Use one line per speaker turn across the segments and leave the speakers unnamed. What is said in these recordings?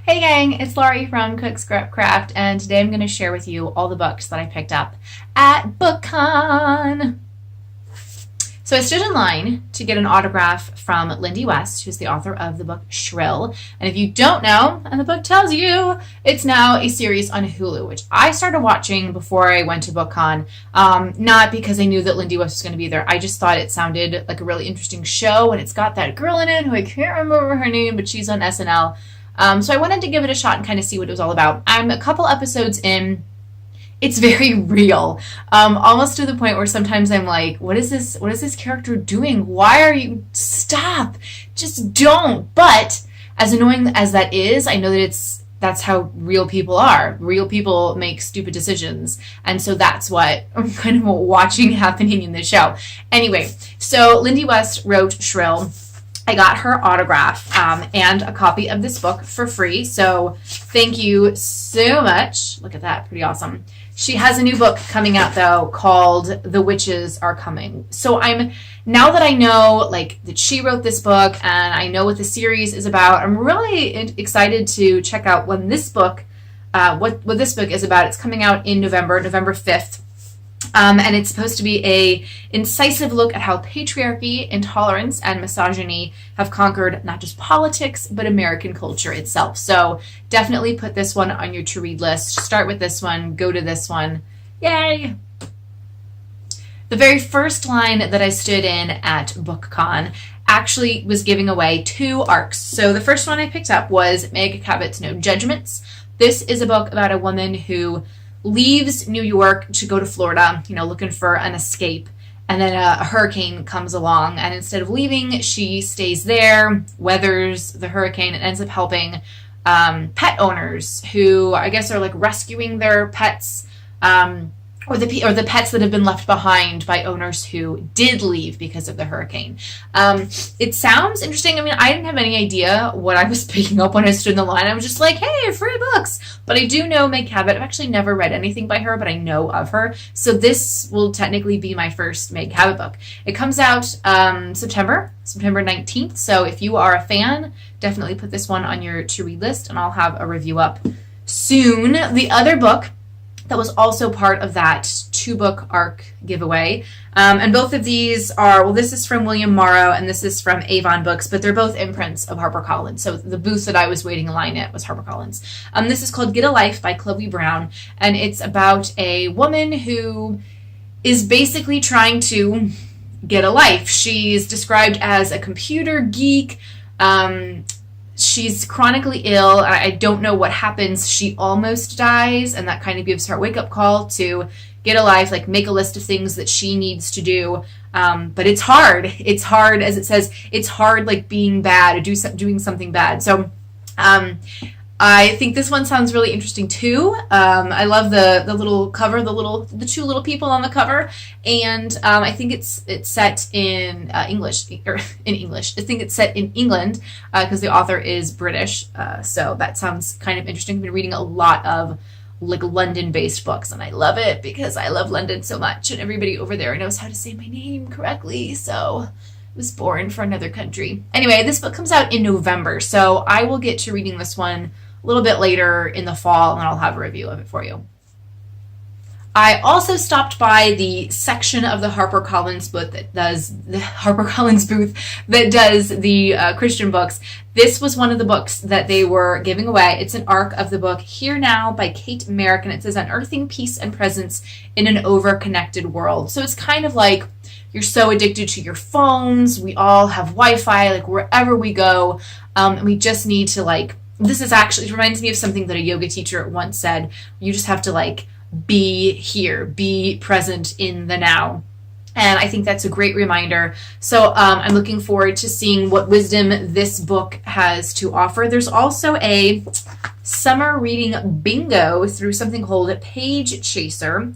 Hey gang, it's Laurie from Cook Scrap Craft, and today I'm going to share with you all the books that I picked up at BookCon. So I stood in line to get an autograph from Lindy West, who's the author of the book Shrill. And if you don't know, and the book tells you, it's now a series on Hulu, which I started watching before I went to BookCon. Not because I knew that Lindy West was going to be there. I just thought it sounded like a really interesting show, and it's got that girl in it who I can't remember her name, but she's on SNL. So I wanted to give it a shot and kind of see what it was all about. I'm a couple episodes in. It's very real, almost to the point where sometimes I'm like, what is this character doing? Why are you, stop, just don't. But as annoying as that is, I know that that's how real people are. Real people make stupid decisions. And so that's what I'm kind of watching happening in this show. Anyway, so Lindy West wrote Shrill. I got her autograph and a copy of this book for free. So thank you so much. Look at that. Pretty awesome. She has a new book coming out, though, called The Witches Are Coming. So now that I know that she wrote this book and I know what the series is about, I'm really excited to check out when this book, what this book is about. It's coming out in November 5th. And it's supposed to be a incisive look at how patriarchy, intolerance, and misogyny have conquered not just politics, but American culture itself. So definitely put this one on your to-read list. Start with this one. Go to this one. Yay! The very first line that I stood in at BookCon actually was giving away 2 arcs. So the first one I picked up was Meg Cabot's No Judgments. This is a book about a woman who leaves New York to go to Florida, looking for an escape. And then a hurricane comes along, and instead of leaving, she stays there, weathers the hurricane, and ends up helping pet owners who I guess are rescuing their pets, or the pets that have been left behind by owners who did leave because of the hurricane. It sounds interesting. I mean, I didn't have any idea what I was picking up when I stood in the line. I was just like, hey, free books. But I do know Meg Cabot. I've actually never read anything by her, but I know of her. So this will technically be my first Meg Cabot book. It comes out September 19th. So if you are a fan, definitely put this one on your to-read list, and I'll have a review up soon. The other book that was also part of that 2-book arc giveaway. And both of these are, this is from William Morrow and this is from Avon Books, but they're both imprints of HarperCollins. So the booth that I was waiting in line at was HarperCollins. This is called Get a Life by Chloe Brown, and it's about a woman who is basically trying to get a life. She's described as a computer geek. She's chronically ill. I don't know what happens. She almost dies, and that kind of gives her a wake-up call to get a life, make a list of things that she needs to do. But it's hard. It's hard, as it says, it's hard being bad or doing something bad. So I think this one sounds really interesting too. I love the little cover, the 2 little people on the cover, and I think it's set in English, or in English. I think it's set in England because the author is British. So that sounds kind of interesting. I've been reading a lot of London-based books, and I love it because I love London so much, and everybody over there knows how to say my name correctly. So I was born for another country. Anyway, this book comes out in November, so I will get to reading this one a little bit later in the fall, and then I'll have a review of it for you. I also stopped by the section of the HarperCollins booth that does the Christian books. This was one of the books that they were giving away. It's an arc of the book Here Now by Kate Merrick, and it says Unearthing Peace and Presence in an Over-Connected World. So it's kind of like you're so addicted to your phones. We all have Wi-Fi, wherever we go, and we just need to this is actually, it reminds me of something that a yoga teacher once said. You just have to be here, be present in the now. And I think that's a great reminder. So I'm looking forward to seeing what wisdom this book has to offer. There's also a summer reading bingo through something called Page Chaser.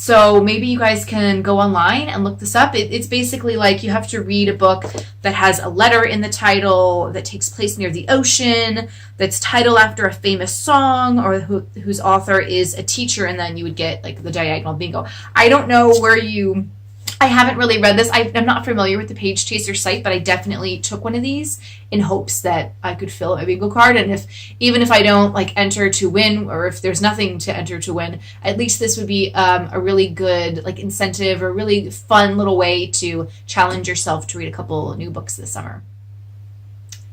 So maybe you guys can go online and look this up. It's basically you have to read a book that has a letter in the title, that takes place near the ocean, that's titled after a famous song, or whose author is a teacher, and then you would get the diagonal bingo. I don't know where you I haven't really read this. I'm not familiar with the Page Chaser site, but I definitely took one of these in hopes that I could fill my bingo card. And even if I don't like enter to win, or if there's nothing to enter to win, at least this would be a really good like incentive or really fun little way to challenge yourself to read a couple new books this summer.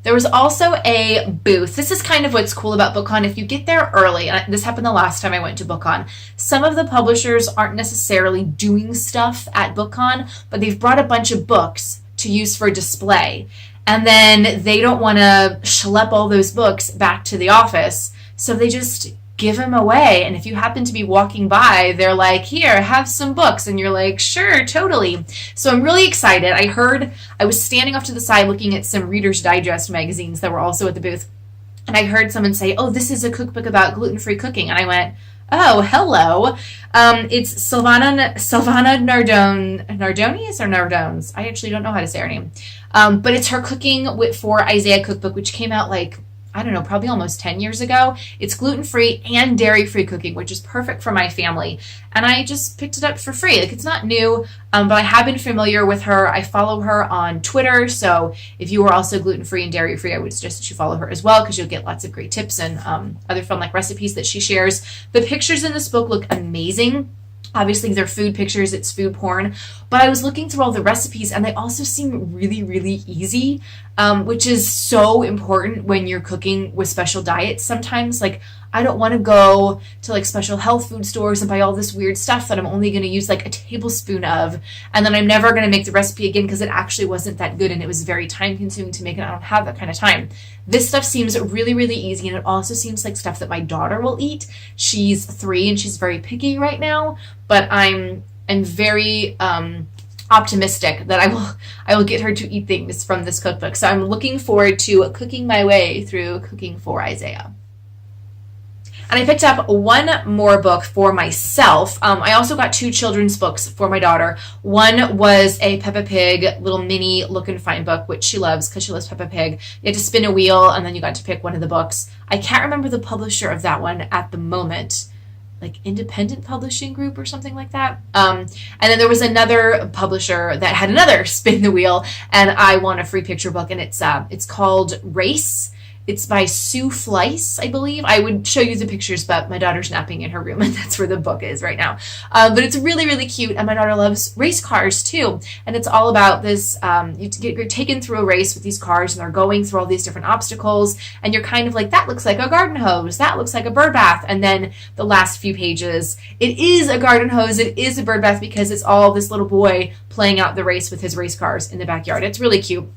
There was also a booth. This is kind of what's cool about BookCon. If you get there early, and this happened the last time I went to BookCon, some of the publishers aren't necessarily doing stuff at BookCon, but they've brought a bunch of books to use for display. And then they don't want to schlep all those books back to the office, so they just give them away. And if you happen to be walking by, they're like, here, have some books. And you're like, sure, totally. So I'm really excited. I was standing off to the side looking at some Reader's Digest magazines that were also at the booth. And I heard someone say, oh, this is a cookbook about gluten-free cooking. And I went, oh, hello. It's Nilvana Nardones or Nardones. I actually don't know how to say her name. But it's her Cooking for Isaiah cookbook, which came out like, I don't know, probably almost 10 years ago. It's gluten-free and dairy-free cooking, which is perfect for my family. And I just picked it up for free. Like, it's not new, but I have been familiar with her. I follow her on Twitter. So if you are also gluten-free and dairy-free, I would suggest that you follow her as well, because you'll get lots of great tips and other fun like recipes that she shares. The pictures in this book look amazing. Obviously, they're food pictures, it's food porn, but I was looking through all the recipes and they also seem really, really easy, which is so important when you're cooking with special diets. Sometimes, like, I don't want to go to like special health food stores and buy all this weird stuff that I'm only going to use like a tablespoon of, and then I'm never going to make the recipe again because it actually wasn't that good and it was very time consuming to make, and I don't have that kind of time. This stuff seems really, really easy, and it also seems like stuff that my daughter will eat. She's 3 and she's very picky right now, but I'm very optimistic that I will get her to eat things from this cookbook. So I'm looking forward to cooking my way through Cooking for Isaiah. And I picked up one more book for myself. I also got 2 children's books for my daughter. One was a Peppa Pig little mini look and find book, which she loves because she loves Peppa Pig. You had to spin a wheel and then you got to pick one of the books. I can't remember the publisher of that one at the moment, like Independent Publishing Group or something like that. And then there was another publisher that had another spin the wheel, and I won a free picture book, and it's called Race. It's by Sue Fleiss, I believe. I would show you the pictures, but my daughter's napping in her room, and that's where the book is right now. But it's really, really cute, and my daughter loves race cars, too. And it's all about this, you're taken through a race with these cars, and they're going through all these different obstacles, and you're kind of like, that looks like a garden hose, that looks like a bird bath. And then the last few pages, it is a garden hose, it is a bird bath, because it's all this little boy playing out the race with his race cars in the backyard. It's really cute.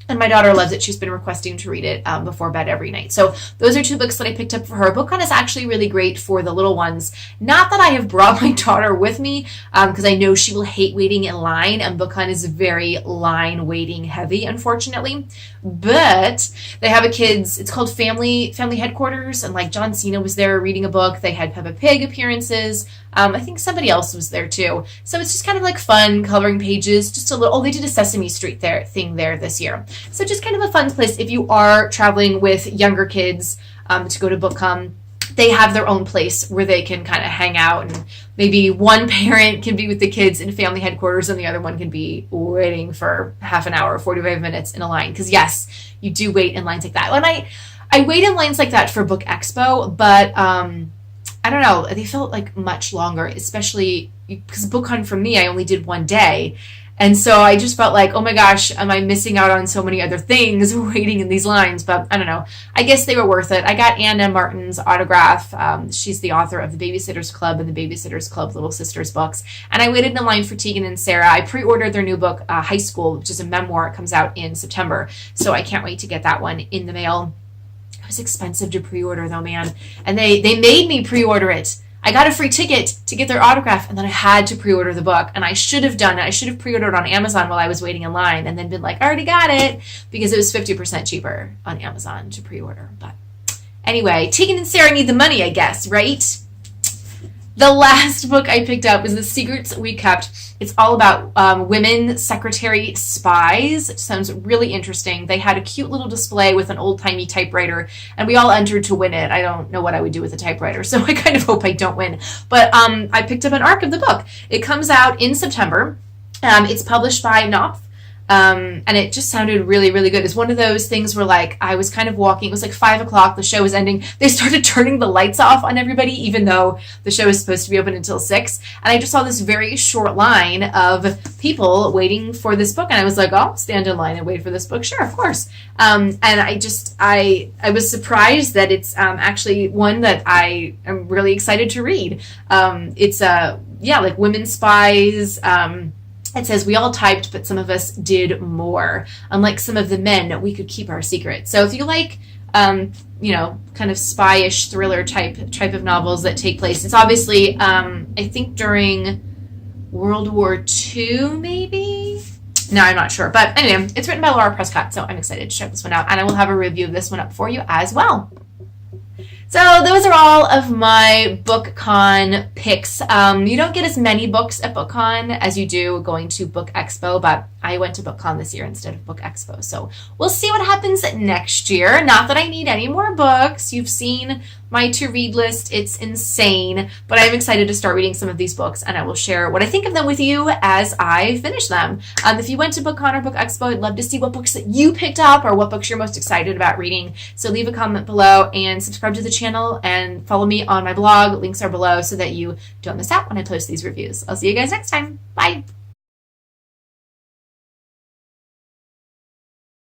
And my daughter loves it. She's been requesting to read it before bed every night. So those are 2 books that I picked up for her. BookCon is actually really great for the little ones. Not that I have brought my daughter with me, because I know she will hate waiting in line, and BookCon is very line waiting heavy, unfortunately. But they have it's called Family Headquarters, and like John Cena was there reading a book. They had Peppa Pig appearances. I think somebody else was there too. So it's just kind of like fun coloring pages, just a little, they did a Sesame Street thing there this year. So just kind of a fun place if you are traveling with younger kids to go to BookCon. They have their own place where they can kind of hang out, and maybe one parent can be with the kids in Family Headquarters and the other one can be waiting for half an hour, 45 minutes in a line. Because yes, you do wait in lines like that. And I wait in lines like that for Book Expo, but I don't know, they felt like much longer, especially because BookCon for me, I only did one day. And so I just felt like, oh my gosh, am I missing out on so many other things waiting in these lines? But I don't know. I guess they were worth it. I got Anna Martin's autograph. She's the author of The Babysitter's Club and The Babysitter's Club Little Sisters books. And I waited in line for Tegan and Sarah. I pre-ordered their new book, High School, which is a memoir. It comes out in September. So I can't wait to get that one in the mail. It was expensive to pre-order though, man. And they made me pre-order it. I got a free ticket to get their autograph, and then I had to pre-order the book. And I should have done it. I should have pre-ordered on Amazon while I was waiting in line and then been like, I already got it, because it was 50% cheaper on Amazon to pre-order. But anyway, Tegan and Sarah need the money, I guess, right? The last book I picked up was The Secrets We Kept. It's all about women secretary spies. It sounds really interesting. They had a cute little display with an old-timey typewriter, and we all entered to win it. I don't know what I would do with a typewriter, so I kind of hope I don't win. But I picked up an arc of the book. It comes out in September. It's published by Knopf. And it just sounded really, really good. It's one of those things where, like, I was kind of walking. It was like 5 o'clock. The show was ending. They started turning the lights off on everybody, even though the show is supposed to be open until 6. And I just saw this very short line of people waiting for this book. And I was like, oh, I'll stand in line and wait for this book. Sure, of course. And I was surprised that it's actually one that I am really excited to read. It's like women spies. It says, we all typed, but some of us did more. Unlike some of the men, we could keep our secret. So if you like, kind of spy-ish thriller type of novels that take place, it's obviously, I think during World War II, maybe? No, I'm not sure. But anyway, it's written by Lara Prescott, so I'm excited to check this one out. And I will have a review of this one up for you as well. So those are all of my BookCon picks. You don't get as many books at BookCon as you do going to Book Expo, but I went to BookCon this year instead of Book Expo. So we'll see what happens next year. Not that I need any more books. You've seen my to-read list. It's insane, but I'm excited to start reading some of these books, and I will share what I think of them with you as I finish them. If you went to BookCon or Book Expo, I'd love to see what books that you picked up or what books you're most excited about reading. So leave a comment below and subscribe to the channel and follow me on my blog. Links are below so that you don't miss out when I post these reviews. I'll see you guys next time. Bye.